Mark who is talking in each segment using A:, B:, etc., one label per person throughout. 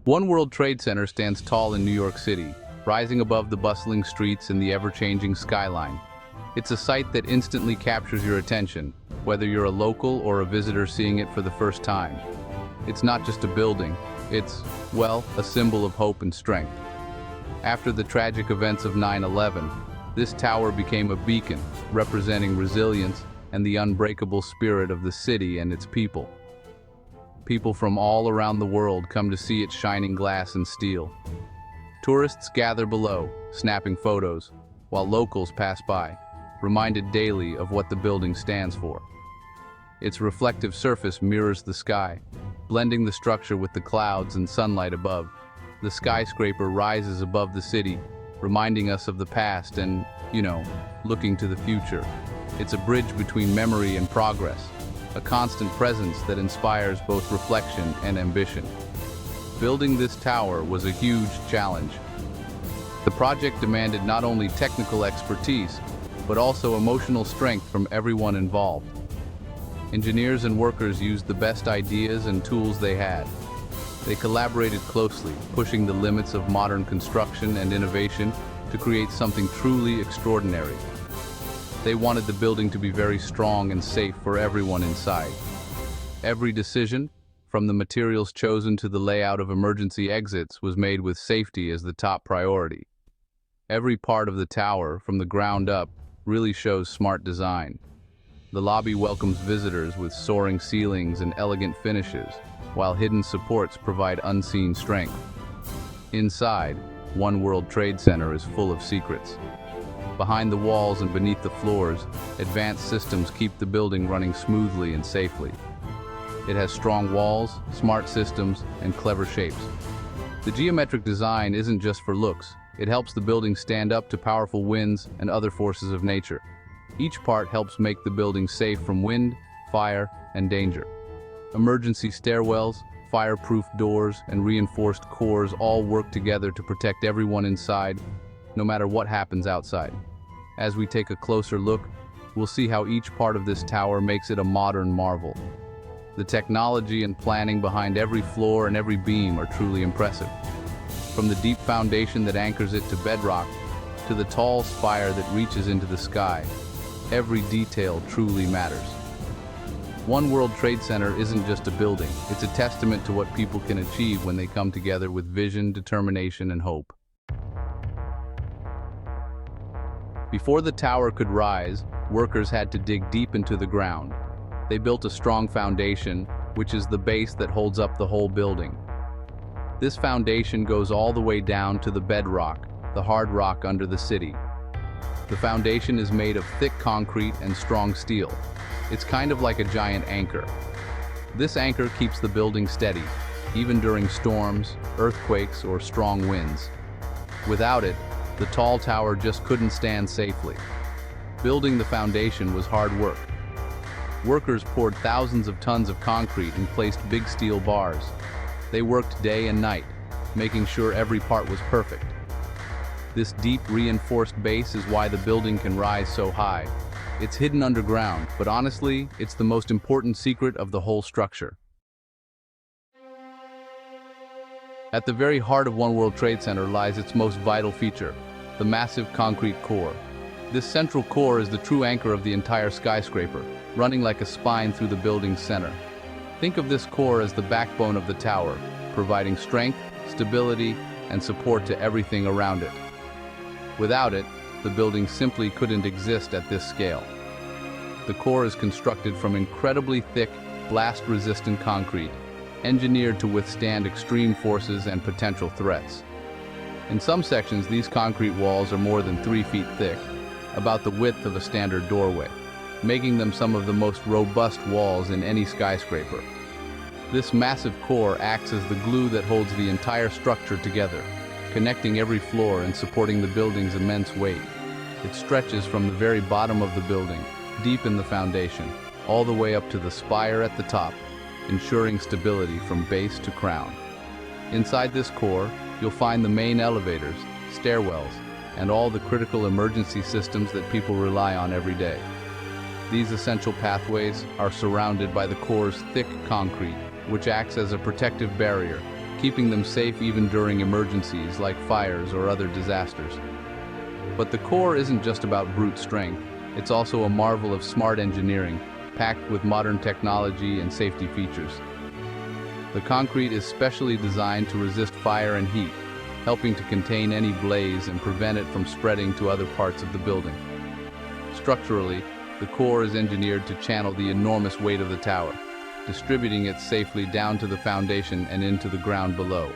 A: One World Trade Center stands tall in New York City, rising above the bustling streets and the ever-changing skyline. It's a sight that instantly captures your attention, whether you're a local or a visitor seeing it for the first time. It's not just a building, it's, well, a symbol of hope and strength. After the tragic events of 9/11, this tower became a beacon, representing resilience and the unbreakable spirit of the city and its people. People from all around the world come to see its shining glass and steel. Tourists gather below, snapping photos, while locals pass by, reminded daily of what the building stands for. Its reflective surface mirrors the sky, blending the structure with the clouds and sunlight above. The skyscraper rises above the city, reminding us of the past and, looking to the future. It's a bridge between memory and progress, a constant presence that inspires both reflection and ambition. Building this tower was a huge challenge. The project demanded not only technical expertise, but also emotional strength from everyone involved. Engineers and workers used the best ideas and tools they had. They collaborated closely, pushing the limits of modern construction and innovation to create something truly extraordinary. They wanted the building to be very strong and safe for everyone inside. Every decision, from the materials chosen to the layout of emergency exits, was made with safety as the top priority. Every part of the tower, from the ground up, really shows smart design. The lobby welcomes visitors with soaring ceilings and elegant finishes, while hidden supports provide unseen strength. Inside, One World Trade Center is full of secrets. Behind the walls and beneath the floors, advanced systems keep the building running smoothly and safely. It has strong walls, smart systems, and clever shapes. The geometric design isn't just for looks. It helps the building stand up to powerful winds and other forces of nature. Each part helps make the building safe from wind, fire, and danger. Emergency stairwells, fireproof doors, and reinforced cores all work together to protect everyone inside, no matter what happens outside. As we take a closer look, we'll see how each part of this tower makes it a modern marvel. The technology and planning behind every floor and every beam are truly impressive. From the deep foundation that anchors it to bedrock, to the tall spire that reaches into the sky, every detail truly matters. One World Trade Center isn't just a building, it's a testament to what people can achieve when they come together with vision, determination, and hope. Before the tower could rise, workers had to dig deep into the ground. They built a strong foundation, which is the base that holds up the whole building. This foundation goes all the way down to the bedrock, the hard rock under the city. The foundation is made of thick concrete and strong steel. It's kind of like a giant anchor. This anchor keeps the building steady, even during storms, earthquakes, or strong winds. Without it, the tall tower just couldn't stand safely. Building the foundation was hard work. Workers poured thousands of tons of concrete and placed big steel bars. They worked day and night, making sure every part was perfect. This deep, reinforced base is why the building can rise so high. It's hidden underground, but honestly, it's the most important secret of the whole structure. At the very heart of One World Trade Center lies its most vital feature, the massive concrete core. This central core is the true anchor of the entire skyscraper, running like a spine through the building's center. Think of this core as the backbone of the tower, providing strength, stability, and support to everything around it. Without it, the building simply couldn't exist at this scale. The core is constructed from incredibly thick, blast-resistant concrete, engineered to withstand extreme forces and potential threats. In some sections, these concrete walls are more than 3 feet thick, about the width of a standard doorway, making them some of the most robust walls in any skyscraper. This massive core acts as the glue that holds the entire structure together, connecting every floor and supporting the building's immense weight. It stretches from the very bottom of the building, deep in the foundation, all the way up to the spire at the top, ensuring stability from base to crown. Inside this core, you'll find the main elevators, stairwells, and all the critical emergency systems that people rely on every day. These essential pathways are surrounded by the core's thick concrete, which acts as a protective barrier, keeping them safe even during emergencies like fires or other disasters. But the core isn't just about brute strength, it's also a marvel of smart engineering, packed with modern technology and safety features. The concrete is specially designed to resist fire and heat, helping to contain any blaze and prevent it from spreading to other parts of the building. Structurally, the core is engineered to channel the enormous weight of the tower, distributing it safely down to the foundation and into the ground below.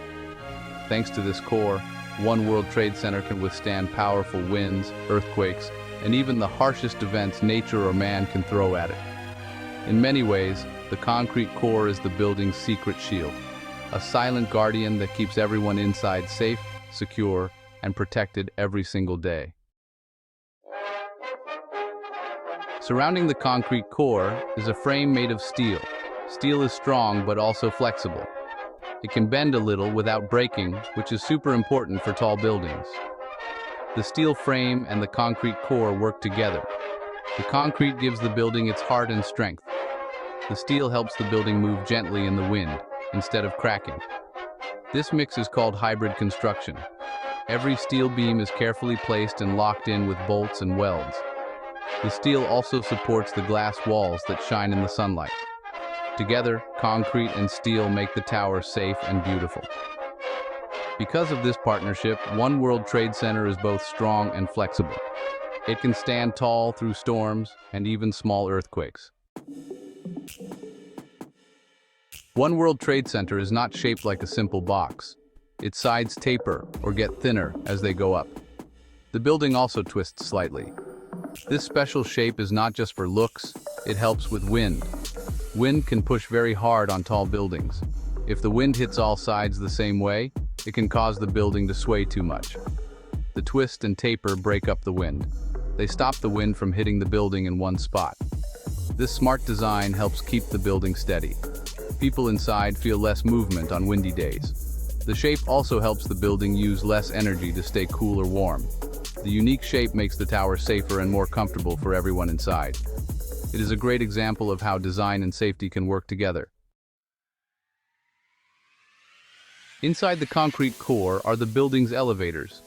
A: Thanks to this core, One World Trade Center can withstand powerful winds, earthquakes, and even the harshest events nature or man can throw at it. In many ways, the concrete core is the building's secret shield, a silent guardian that keeps everyone inside safe, secure, and protected every single day. Surrounding the concrete core is a frame made of steel. Steel is strong but also flexible. It can bend a little without breaking, which is super important for tall buildings. The steel frame and the concrete core work together. The concrete gives the building its heart and strength. The steel helps the building move gently in the wind, instead of cracking. This mix is called hybrid construction. Every steel beam is carefully placed and locked in with bolts and welds. The steel also supports the glass walls that shine in the sunlight. Together, concrete and steel make the tower safe and beautiful. Because of this partnership, One World Trade Center is both strong and flexible. It can stand tall through storms and even small earthquakes. One World Trade Center is not shaped like a simple box. Its sides taper or get thinner as they go up. The building also twists slightly. This special shape is not just for looks, it helps with wind. Wind can push very hard on tall buildings. If the wind hits all sides the same way, it can cause the building to sway too much. The twist and taper break up the wind. They stop the wind from hitting the building in one spot. This smart design helps keep the building steady. People inside feel less movement on windy days. The shape also helps the building use less energy to stay cool or warm. The unique shape makes the tower safer and more comfortable for everyone inside. It is a great example of how design and safety can work together. Inside the concrete core are the building's elevators.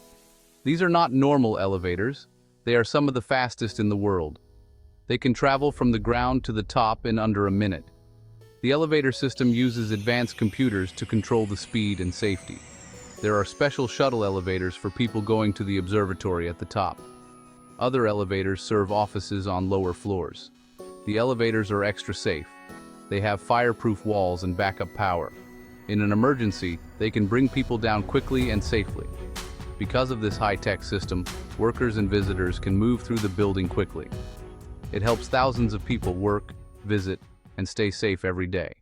A: These are not normal elevators. They are some of the fastest in the world. They can travel from the ground to the top in under a minute. The elevator system uses advanced computers to control the speed and safety. There are special shuttle elevators for people going to the observatory at the top. Other elevators serve offices on lower floors. The elevators are extra safe. They have fireproof walls and backup power. In an emergency, they can bring people down quickly and safely. Because of this high-tech system, workers and visitors can move through the building quickly. It helps thousands of people work, visit, and stay safe every day.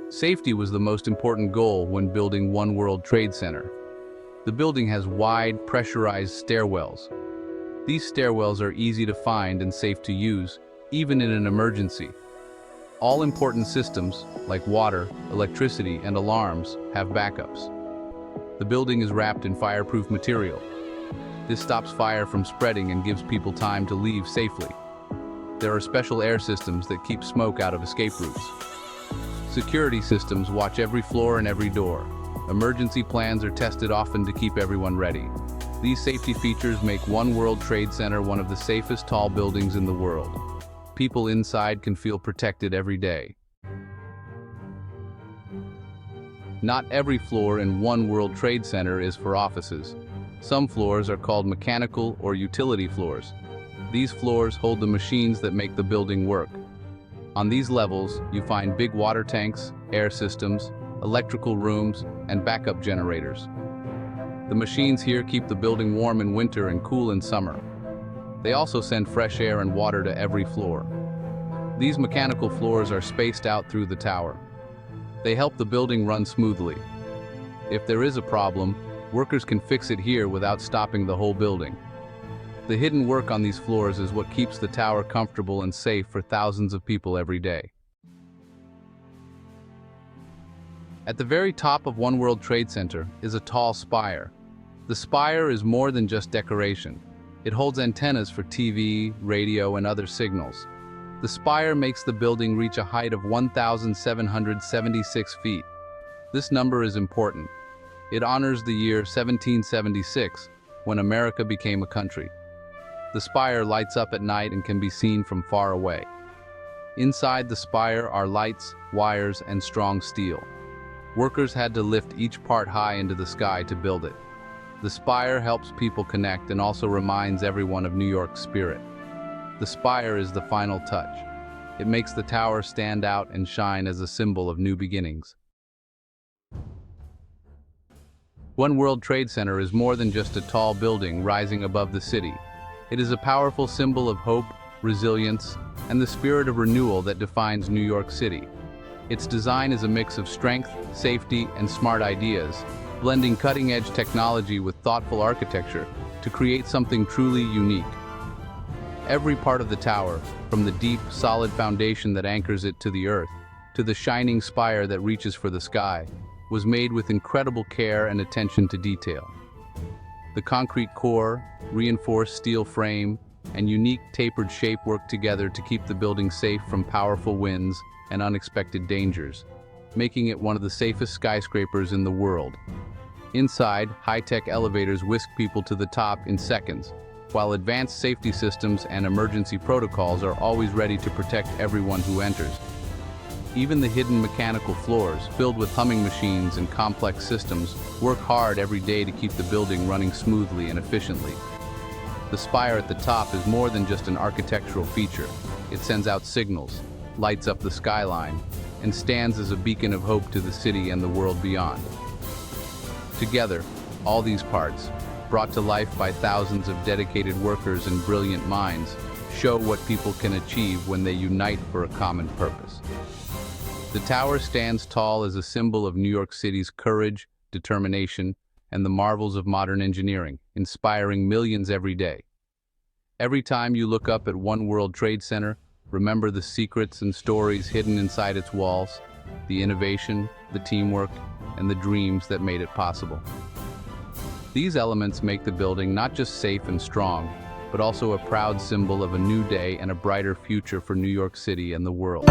A: Safety was the most important goal when building One World Trade Center. The building has wide, pressurized stairwells. These stairwells are easy to find and safe to use, even in an emergency. All important systems, like water, electricity, and alarms, have backups. The building is wrapped in fireproof material. This stops fire from spreading and gives people time to leave safely. There are special air systems that keep smoke out of escape routes. Security systems watch every floor and every door. Emergency plans are tested often to keep everyone ready. These safety features make One World Trade Center one of the safest tall buildings in the world. People inside can feel protected every day. Not every floor in One World Trade Center is for offices. Some floors are called mechanical or utility floors. These floors hold the machines that make the building work. On these levels, you find big water tanks, air systems, electrical rooms, and backup generators. The machines here keep the building warm in winter and cool in summer. They also send fresh air and water to every floor. These mechanical floors are spaced out through the tower. They help the building run smoothly. If there is a problem, workers can fix it here without stopping the whole building. The hidden work on these floors is what keeps the tower comfortable and safe for thousands of people every day. At the very top of One World Trade Center is a tall spire. The spire is more than just decoration. It holds antennas for TV, radio, and other signals. The spire makes the building reach a height of 1,776 feet. This number is important. It honors the year 1776, when America became a country. The spire lights up at night and can be seen from far away. Inside the spire are lights, wires, and strong steel. Workers had to lift each part high into the sky to build it. The spire helps people connect and also reminds everyone of New York's spirit. The spire is the final touch. It makes the tower stand out and shine as a symbol of new beginnings. One World Trade Center is more than just a tall building rising above the city. It is a powerful symbol of hope, resilience, and the spirit of renewal that defines New York City. Its design is a mix of strength, safety, and smart ideas, blending cutting-edge technology with thoughtful architecture to create something truly unique. Every part of the tower, from the deep, solid foundation that anchors it to the earth, to the shining spire that reaches for the sky, was made with incredible care and attention to detail. The concrete core, reinforced steel frame, and unique tapered shape work together to keep the building safe from powerful winds and unexpected dangers, making it one of the safest skyscrapers in the world. Inside, high-tech elevators whisk people to the top in seconds, while advanced safety systems and emergency protocols are always ready to protect everyone who enters. Even the hidden mechanical floors, filled with humming machines and complex systems, work hard every day to keep the building running smoothly and efficiently. The spire at the top is more than just an architectural feature. It sends out signals, lights up the skyline, and stands as a beacon of hope to the city and the world beyond. Together, all these parts, brought to life by thousands of dedicated workers and brilliant minds, show what people can achieve when they unite for a common purpose. The tower stands tall as a symbol of New York City's courage, determination, and the marvels of modern engineering, inspiring millions every day. Every time you look up at One World Trade Center, remember the secrets and stories hidden inside its walls, the innovation, the teamwork, and the dreams that made it possible. These elements make the building not just safe and strong, but also a proud symbol of a new day and a brighter future for New York City and the world.